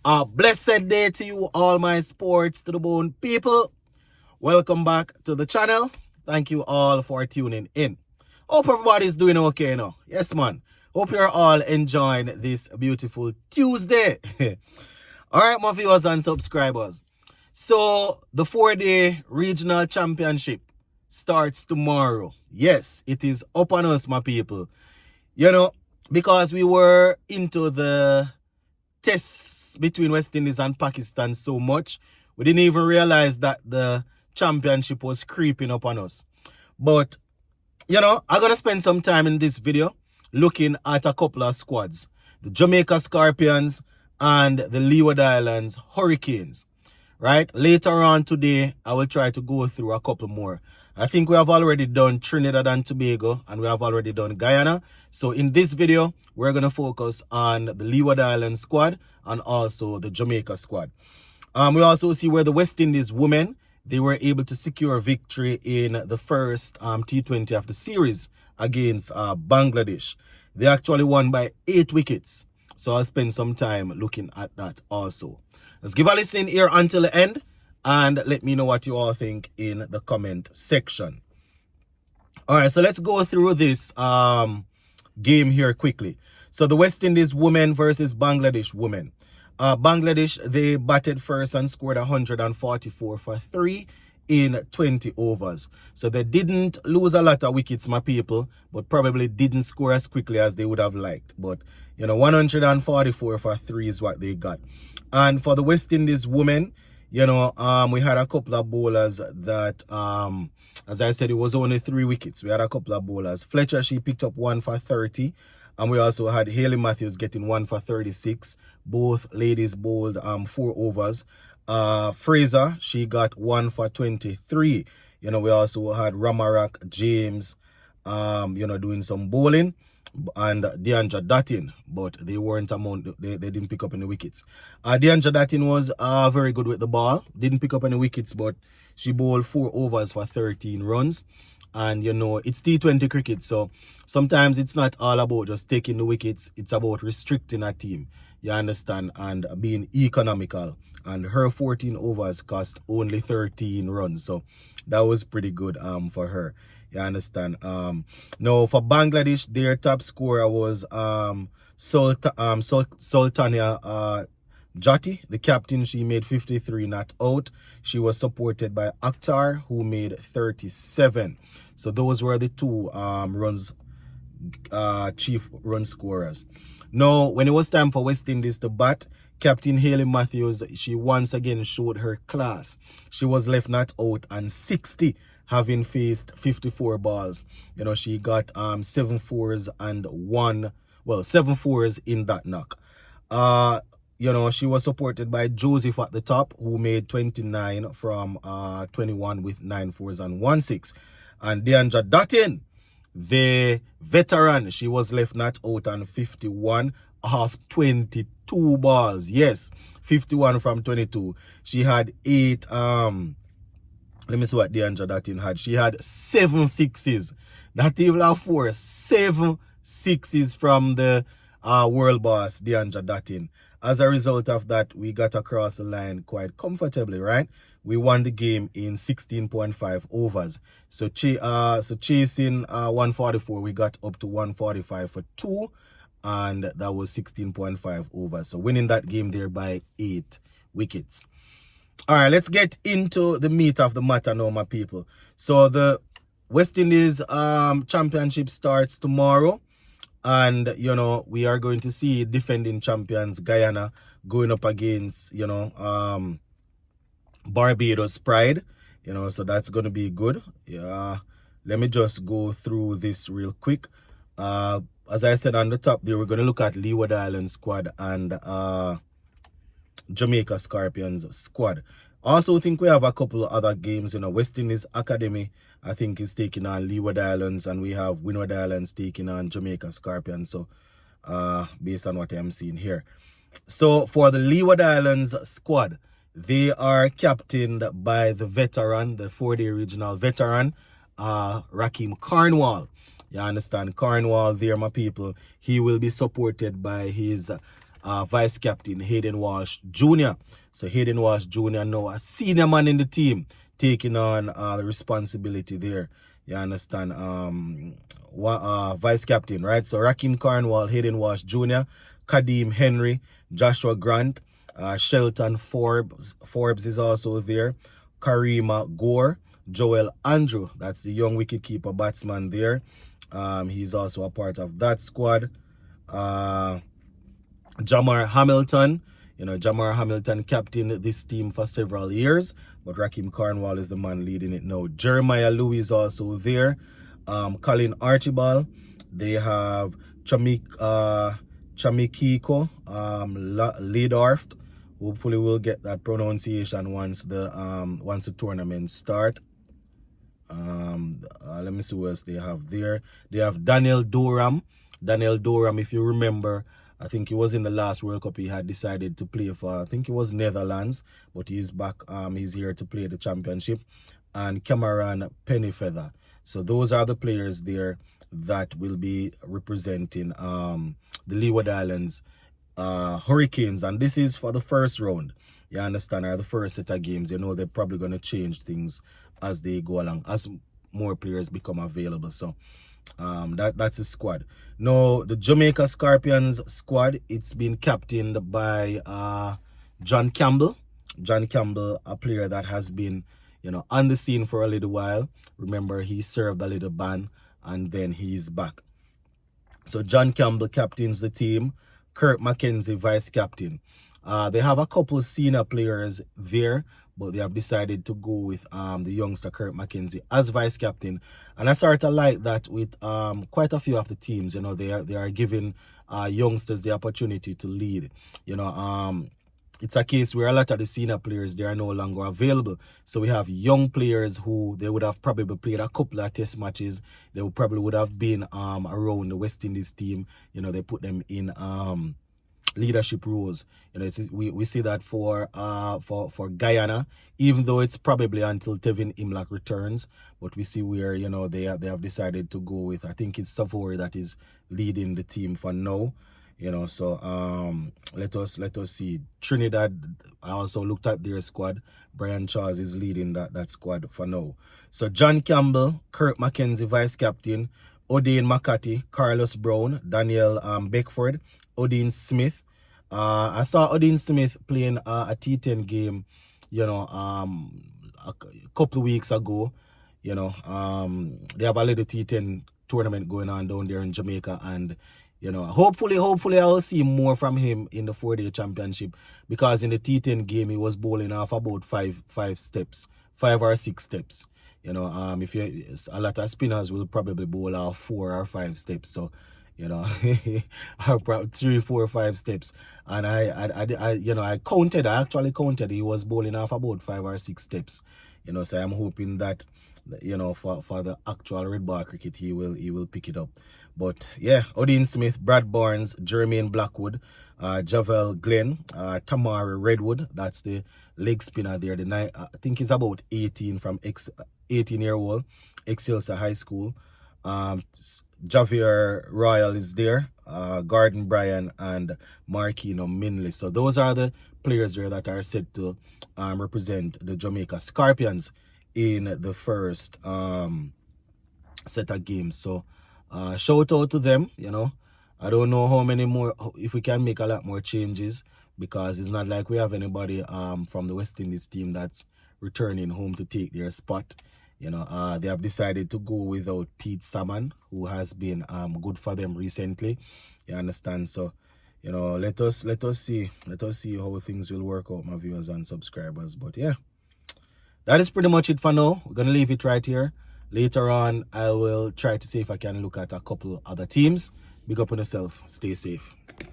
A blessed day to you, all my sports to the bone people. Welcome back to the channel. Thank you all for tuning in. Hope everybody's doing okay now. Yes, man. Hope you're all enjoying this beautiful Tuesday. All right, my viewers and subscribers. So, the 4-day regional championship starts tomorrow. Yes, it is up on us, my people. You know, because we were into the tests between West Indies and Pakistan so much, we didn't even realize that the championship was creeping up on us. But, you know, I'm going to spend some time in this video looking at a couple of squads. The Jamaica Scorpions and the Leeward Islands Hurricanes. Right? Later on today, I will try to go through a couple more. I think we have already done Trinidad and Tobago and we have already done Guyana. So in this video, we're going to focus on the Leeward Islands squad and also the Jamaica squad. We also see where the West Indies women, they were able to secure victory in the first T20 of the series against Bangladesh. They actually won by 8 wickets. So I'll spend some time looking at that also. Let's give a listen here until the end and let me know what you all think in the comment section. All right, so let's go through this game here quickly. So the West Indies women versus Bangladesh women. Bangladesh, they batted first and scored 144 for 3 in 20 overs. So they didn't lose a lot of wickets, my people, but probably didn't score as quickly as they would have liked. But, you know, 144 for 3 is what they got. And for the West Indies women, you know, we had a couple of bowlers that, as I said, it was only 3 wickets. We had a couple of bowlers. Fletcher, she picked up 1 for 30. And we also had Hayley Matthews getting 1 for 36. Both ladies bowled 4 overs. Fraser, she got 1 for 23. You know, we also had Ramarak, James, you know, doing some bowling. And Deandra Dutton, but they weren't among, they didn't pick up any wickets. Deandra Dutton was very good with the ball. Didn't pick up any wickets, but she bowled 4 overs for 13 runs. And, you know, it's T20 cricket, so sometimes it's not all about just taking the wickets. It's about restricting a team, you understand, and being economical. And her 14 overs cost only 13 runs, so that was pretty good for her. You understand? Now, for Bangladesh, their top scorer was Sultania Jati, the captain. She made 53 not out. She was supported by Akhtar, who made 37. So those were the 2 chief run scorers. Now, when it was time for West Indies to bat, Captain Hayley Matthews, she once again showed her class. She was left not out and 60, having faced 54 balls. You know, she got 7 fours and 7 fours in that knock. You know, she was supported by Joseph at the top, who made 29 from 21 with 9 fours and 1 6. And Deandra Dutton, the veteran, she was left not out on 51 off 22 balls. Yes, 51 from 22. She had 8, let me see what Deandra Dutton had. She had 7 sixes. Not even a 4, 7 sixes from the world boss, Deandra Dutton. As a result of that, we got across the line quite comfortably, right? We won the game in 16.5 overs. So chasing 144, we got up to 145 for 2, and that was 16.5 overs. So winning that game there by 8 wickets. All right, let's get into the meat of the matter now, my people. So the West Indies championship starts tomorrow. And, you know, we are going to see defending champions Guyana going up against, you know, Barbados Pride. You know, so that's going to be good. Yeah, let me just go through this real quick. As I said on the top there, we're going to look at Leeward Islands squad and Jamaica Scorpions squad. Also think we have a couple of other games. You know, West Indies Academy, I think, is taking on Leeward Islands, and we have Windward Islands taking on Jamaica Scorpions. So, based on what I'm seeing here. So, for the Leeward Islands squad, they are captained by the veteran, the 4-day regional veteran, Rakeem Cornwall. You understand? Cornwall there, my people. He will be supported by his vice captain Hayden Walsh Jr. So Hayden Walsh Jr. now a senior man in the team, taking on the responsibility there. You understand? Vice captain, right? So Rakim Cornwall, Hayden Walsh Jr., Kadeem Henry, Joshua Grant, Shelton Forbes is also there, Karima Gore, Joel Andrew, that's the young wicketkeeper batsman there. He's also a part of that squad. Jamar Hamilton, Jamar Hamilton captained this team for several years, but Rakim Cornwall is the man leading it now. Jeremiah Louis is also there. Colin Archibald. They have Chamikiko Ledorf. Hopefully we'll get that pronunciation once the tournament start. Let me see what else they have there. They have Daniel Doram. If you remember, I think he was in the last World Cup. He had decided to play for, I think it was Netherlands, but he's back. He's here to play the championship. And Cameron Pennyfeather. So those are the players there that will be representing the Leeward Islands Hurricanes. And this is for the first round. You understand? Or the first set of games. They're probably going to change things as they go along, as more players become available. So that's the squad. Now, the Jamaica Scorpions squad, it's been captained by John Campbell. John Campbell, a player that has been, on the scene for a little while. Remember, he served a little ban and then he's back. So John Campbell captains the team. Kurt McKenzie vice captain. They have a couple of senior players there, but they have decided to go with the youngster Kurt McKenzie as vice captain. And I sort of like that with quite a few of the teams. They are giving youngsters the opportunity to lead. It's a case where a lot of the senior players, they are no longer available. So we have young players who they would have probably played a couple of test matches. They would have been around the West Indies team. They put them in leadership roles. We see that for Guyana, even though it's probably until Tevin Imlach returns, but we see where they have decided to go with, I think it's Savory that is leading the team for now. So let us see. Trinidad, I also looked at their squad. Brian Charles is leading that squad for now. So John Campbell, Kurt McKenzie vice captain, O'Dane McCarthy, Carlos Brown, Daniel Beckford, Odin Smith. I saw Odin Smith playing a T10 game, a couple of weeks ago. They have a little T10 tournament going on down there in Jamaica, and hopefully I'll see more from him in the 4-day championship, because in the T10 game he was bowling off about five or six steps. If a lot of spinners will probably bowl off 4 or 5 steps. So or probably 3, 4, 5 steps. And I actually counted he was bowling off about 5 or 6 steps. So I'm hoping that for the actual red ball cricket he will pick it up. But yeah, Odin Smith, Brad Barnes, Jermaine Blackwood, Javel Glenn, Tamari Redwood, that's the leg spinner there. I think he's about 18 from 18-year-old Excelsior High School. Javier Royal is there, Gordon Bryan and Marquino Minley. So those are the players there that are set to represent the Jamaica Scorpions in the first set of games. So shout out to them. I don't know how many more, if we can make a lot more changes, because it's not like we have anybody from the West Indies team that's returning home to take their spot. They have decided to go without Pete Salmon, who has been good for them recently. You understand? So, let us see how things will work out, my viewers and subscribers. But yeah, that is pretty much it for now. We're gonna leave it right here. Later on, I will try to see if I can look at a couple other teams. Big up on yourself. Stay safe.